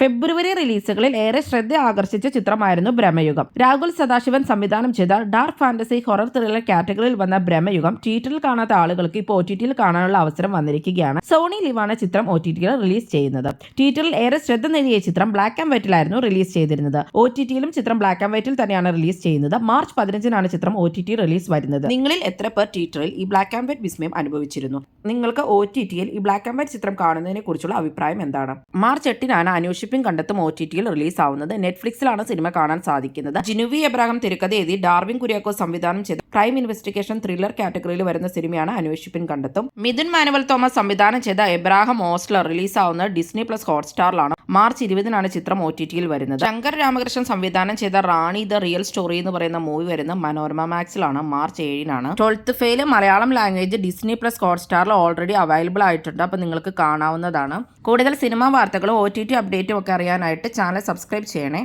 ഫെബ്രുവരി റിലീസുകളിൽ ഏറെ ശ്രദ്ധ ആകർഷിച്ച ചിത്രമായിരുന്നു ബ്രഹ്മയുഗം. രാഹുൽ സദാശിവൻ സംവിധാനം ചെയ്ത ഡാർക്ക് ഫാന്റസി ഹൊറർ ത്രില്ലർ കാറ്റഗറിയിൽ വന്ന ബ്രഹ്മയുഗം തിയേറ്ററിൽ കാണാത്ത ആളുകൾക്ക് ഇപ്പോൾ OTT-യിൽ കാണാനുള്ള അവസരം വന്നിരിക്കുകയാണ്. സോണി ലിവാണ് ചിത്രം OTT-യിൽ റിലീസ് ചെയ്യുന്നത്. തിയേറ്ററിൽ ഏറെ ശ്രദ്ധ നേടിയ ചിത്രം ബ്ലാക്ക് ആൻഡ് വൈറ്റിലായിരുന്നു റിലീസ് ചെയ്തിരുന്നത്. OTT-യിലും ചിത്രം ബ്ലാക്ക് ആൻഡ് വൈറ്റിൽ തന്നെയാണ് റിലീസ് ചെയ്യുന്നത്. മാർച്ച് 15-നാണ് ചിത്രം OTT റിലീസ് വരുന്നത്. നിങ്ങളിൽ എത്ര പേർ തിയേറ്ററിൽ ഈ ബ്ലാക്ക് ആൻഡ് വൈറ്റ് വിസ്മയം അനുഭവിച്ചിരുന്നു? നിങ്ങൾക്ക് OTT-യിൽ ഈ ബ്ലാക്ക് ആൻഡ് വൈറ്റ് ചിത്രം കാണുന്നതിനെ കുറിച്ചുള്ള അഭിപ്രായം എന്താണ്? മാർച്ച് 8-നാണ് അന്വേഷിപ്പിംഗ് കണ്ടെത്തും OTT-യിൽ റിലീസ് ആവുന്നത്. നെറ്റ്ഫ്ലിക്സിലാണ് സിനിമ കാണാൻ സാധിക്കുന്നത്. ജിനുവി എബ്രാഹിം തിരക്കഥ എഴുതി ഡാർവിൻ കുര്യാക്കോസ് സംവിധാനം ചെയ്ത ക്രൈം ഇൻവെസ്റ്റിഗേഷൻ ത്രില്ലർ കാറ്റഗറിയിൽ വരുന്ന സിനിമയാണ് അന്വേഷിപ്പിംഗ് കണ്ടെത്തും. മിഥുൻ മാനുവൽ തോമസ് സംവിധാനം ചെയ്ത എബ്രാഹിം ഓസ്ലർ റിലീസ് ആവുന്നത് Disney+ ഹോട്ട്സ്റ്റാറിലാണ്. മാർച്ച് 20-നാണ് ചിത്രം OTT-യിൽ വരുന്നത്. ശങ്കർ രാമകൃഷ്ണൻ സംവിധാനം ചെയ്ത റാണി ദ റിയൽ സ്റ്റോറി എന്ന് പറയുന്ന മൂവി വരുന്ന മനോരമ മാക്സിലാണ്. മാർച്ച് 7-നാണ്. 12th fail Malayalam language Disney+ ഹോട്ട്സ്റ്റാറിൽ ഓൾറെഡി അവൈലബിൾ ആയിട്ടുണ്ട്. അപ്പോൾ നിങ്ങൾക്ക് കാണാവുന്നതാണ്. കൂടുതൽ സിനിമാ വാർത്തകളും OTT അപ്ഡേറ്റും ഒക്കെ അറിയാനായിട്ട് ചാനൽ സബ്സ്ക്രൈബ് ചെയ്യണേ.